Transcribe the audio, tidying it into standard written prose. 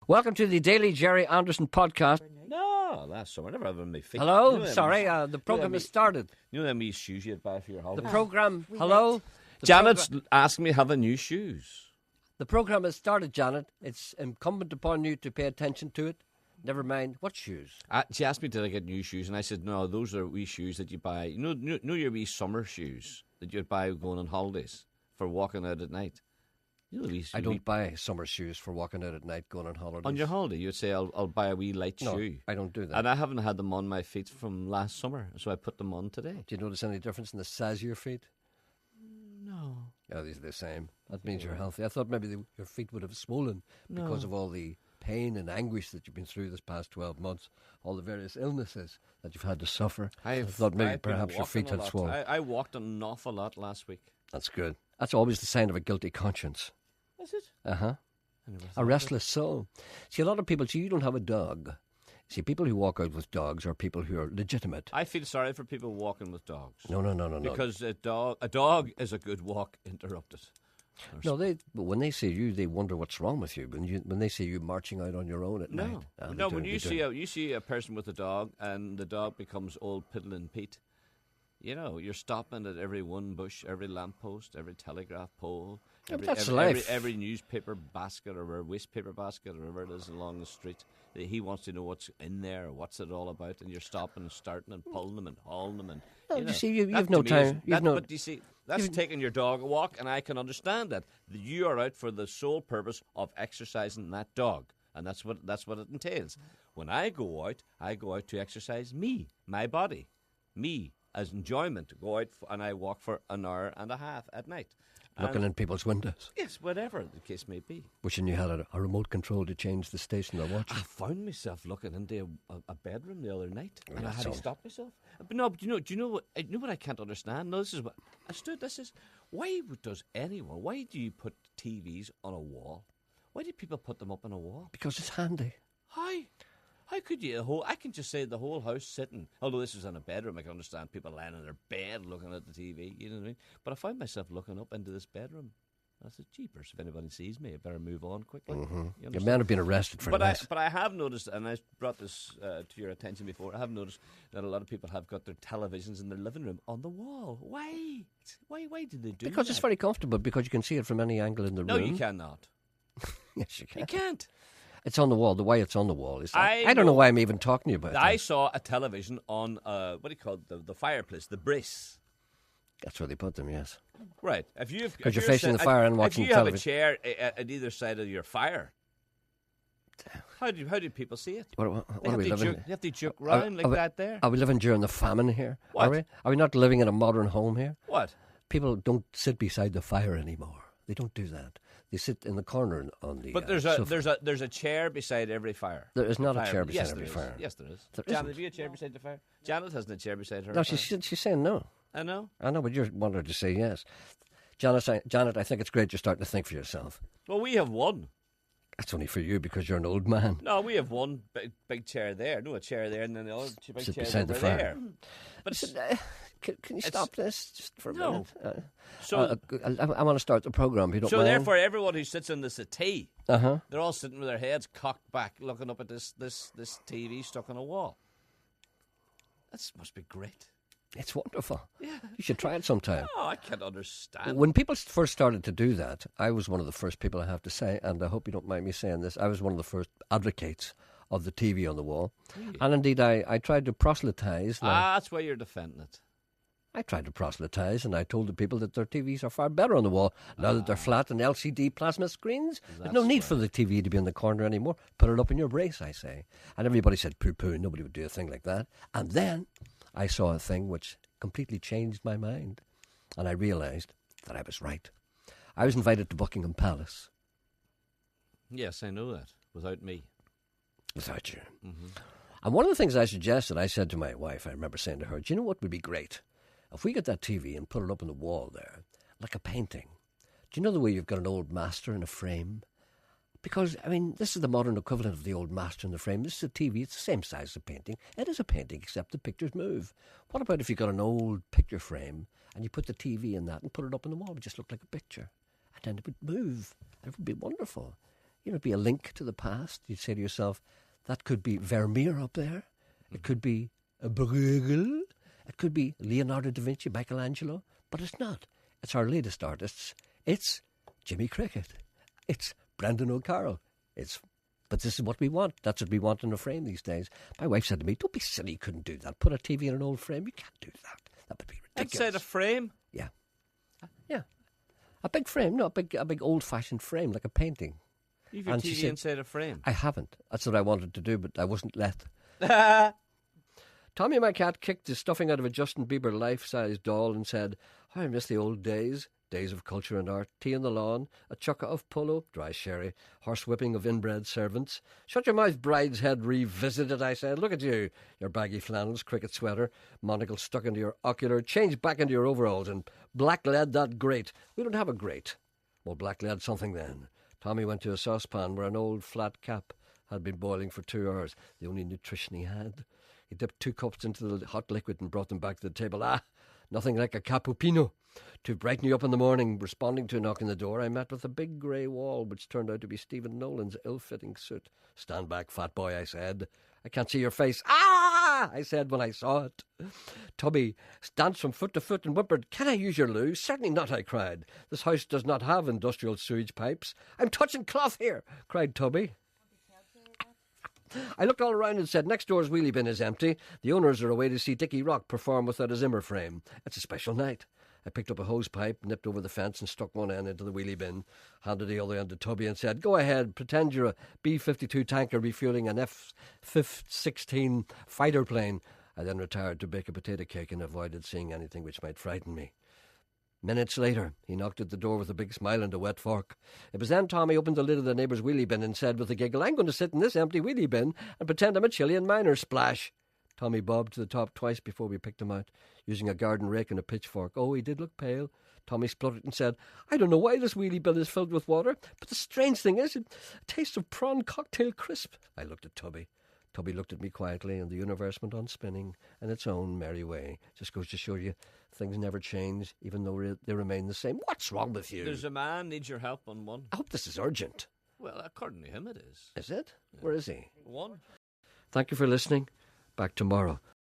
Welcome to the Daily Jerry Anderson podcast. No, last summer. I never had on my feet. Hello? You know Sorry, the program has started. You know them wee shoes you'd buy for your holiday? The program, hello? The Janet's asking me to have a new shoes. The program has started, Janet. It's incumbent upon you to pay attention to it. Never mind. What shoes? She asked me, did I get new shoes? And I said, no, those are wee shoes that you buy. You know your wee summer shoes that you'd buy going on holidays for walking out at night? You know the wee I don't buy summer shoes for walking out at night going on holidays. On your holiday, you'd say, I'll buy a wee light shoe. I don't do that. And I haven't had them on my feet from last summer, so I put them on today. Do you notice any difference in the size of your feet? No. Yeah, these are the same. That means you're healthy. I thought maybe your feet would have swollen because of all the pain and anguish that you've been through this past 12 months, all the various illnesses that you've had to suffer. I thought maybe perhaps your feet had swollen. I walked an awful lot last week. That's good. That's always the sign of a guilty conscience. Is it? Uh-huh. A restless soul. See, a lot of people, you don't have a dog. See, people who walk out with dogs are people who are legitimate. I feel sorry for people walking with dogs. No. Because a dog is a good walk interrupted. No, but when they see you, they wonder what's wrong with you. When they see you marching out on your own at night. When you see a person with a dog and the dog becomes old Piddling Pete, you know, you're stopping at every one bush, every lamppost, every telegraph pole, every newspaper basket or wastepaper basket or whatever it is along the street. He wants to know what's in there, or what's it all about, and you're stopping and starting and pulling them and hauling them. And you see, you've no time. But you see, that's taking your dog a walk, and I can understand that. You are out for the sole purpose of exercising that dog, and that's what it entails. When I go out to exercise my body, as enjoyment. Go out and I walk for an hour and a half at night. Looking in people's windows. Yes, whatever the case may be. Wishing you had a remote control to change the station or watch. I found myself looking into a bedroom the other night, and I had to stop myself. But no, do you know what I can't understand? No, this is what why do you put TVs on a wall? Why do people put them up on a wall? Because it's handy. How could you? I can just say the whole house sitting. Although this was in a bedroom, I can understand people lying in their bed looking at the TV. You know what I mean? But I found myself looking up into this bedroom. I said, "Jeepers! If anybody sees me, I better move on quickly." Mm-hmm. You might have been arrested for this. But I have noticed, and I brought this to your attention before. I have noticed that a lot of people have got their televisions in their living room on the wall. Why? Why do they do that? Because it's very comfortable. Because you can see it from any angle in the room. No, you cannot. Yes, you can. You can't. It's on the wall. The way it's on the wall is. I don't know why I'm even talking to you about it. I saw a television on what do you call it? The fireplace, the brace. That's where they put them. Yes. Right. Because you're facing the fire and watching television. If you have a chair at either side of your fire, how do people see it? What are we living? They have to joke around like that there. Are we living during the famine here? What? Are we not living in a modern home here? What? People don't sit beside the fire anymore. They don't do that. They sit in the corner on the. But there's a chair beside every fire. There is not a chair beside every fire. Yes, there is. Janet, have you a chair beside the fire? Janet hasn't a chair beside her. No, she's saying no. I know, but you want her to say yes. Janet, I think it's great you're starting to think for yourself. Well, we have one. That's only for you because you're an old man. No, we have one big chair there. No, a chair there, and then the other big chair beside the fire. There. But can you stop this just for a minute? So I want to start the program. If you don't mind. So therefore, everyone who sits in the settee, they're all sitting with their heads cocked back, looking up at this TV stuck on a wall. That must be great. It's wonderful. Yeah. You should try it sometime. Oh, I can't understand. When people first started to do that, I was one of the first people, I have to say, and I hope you don't mind me saying this, I was one of the first advocates of the TV on the wall. Really? And indeed, I tried to proselytise. That's why you're defending it. I tried to proselytise, and I told the people that their TVs are far better on the wall now that they're flat and LCD plasma screens. There's no need for the TV to be in the corner anymore. Put it up in your brace, I say. And everybody said, poo-poo, nobody would do a thing like that. And then I saw a thing which completely changed my mind, and I realised that I was right. I was invited to Buckingham Palace. Yes, I know that. Without me. Without you. Mm-hmm. And one of the things I suggested, I said to my wife, I remember saying to her, do you know what would be great? If we get that TV and put it up on the wall there, like a painting. Do you know the way you've got an old master in a frame? Because, I mean, this is the modern equivalent of the old master in the frame. This is a TV. It's the same size as a painting. It is a painting, except the pictures move. What about if you got an old picture frame and you put the TV in that and put it up on the wall? It would just look like a picture. And then it would move. It would be wonderful. it'd be a link to the past. You'd say to yourself, that could be Vermeer up there. It could be a Bruegel. It could be Leonardo da Vinci, Michelangelo. But it's not. It's our latest artists. It's Jimmy Cricket. It's Brendan O'Carroll. But this is what we want. That's what we want in a frame these days. My wife said to me, don't be silly, you couldn't do that. Put a TV in an old frame. You can't do that. That would be ridiculous. Inside a frame? Yeah. Yeah. A big frame. No, a big old-fashioned frame, like a painting. You've your TV inside a frame? I haven't. That's what I wanted to do, but I wasn't let. Tommy, my cat, kicked the stuffing out of a Justin Bieber life-size doll and said, I miss the old days. Days of culture and art, tea on the lawn, a chucka of polo, dry sherry, horse-whipping of inbred servants. Shut your mouth, bride's head revisited, I said. Look at you, your baggy flannels, cricket sweater, monocle stuck into your ocular, change back into your overalls and blacklead that grate. We don't have a grate. Well, blacklead something then. Tommy went to a saucepan where an old flat cap had been boiling for 2 hours, the only nutrition he had. He dipped 2 cups into the hot liquid and brought them back to the table. Nothing like a cappuccino. To brighten you up in the morning, responding to a knock on the door, I met with a big grey wall, which turned out to be Stephen Nolan's ill-fitting suit. Stand back, fat boy, I said. I can't see your face. Ah! I said when I saw it. Tubby danced from foot to foot and whimpered, Can I use your loo? Certainly not, I cried. This house does not have industrial sewage pipes. I'm touching cloth here, cried Tubby. I looked all around and said, next door's wheelie bin is empty. The owners are away to see Dickie Rock perform without a Zimmer frame. It's a special night. I picked up a hose pipe, nipped over the fence and stuck one end into the wheelie bin, handed the other end to Tubby and said, Go ahead, pretend you're a B-52 tanker refuelling an F-16 fighter plane. I then retired to bake a potato cake and avoided seeing anything which might frighten me. Minutes later, he knocked at the door with a big smile and a wet fork. It was then Tommy opened the lid of the neighbour's wheelie bin and said with a giggle, I'm going to sit in this empty wheelie bin and pretend I'm a Chilean miner. Splash! Tommy bobbed to the top twice before we picked him out, using a garden rake and a pitchfork. Oh, he did look pale. Tommy spluttered and said, I don't know why this wheelie bin is filled with water, but the strange thing is, it tastes of prawn cocktail crisp. I looked at Tubby. Tubby looked at me quietly, and the universe went on spinning in its own merry way. Just goes to show you, things never change, even though they remain the same. What's wrong with you? There's a man needs your help on one. I hope this is urgent. Well, according to him it is. Is it? Yeah. Where is he? One. Thank you for listening. Back tomorrow.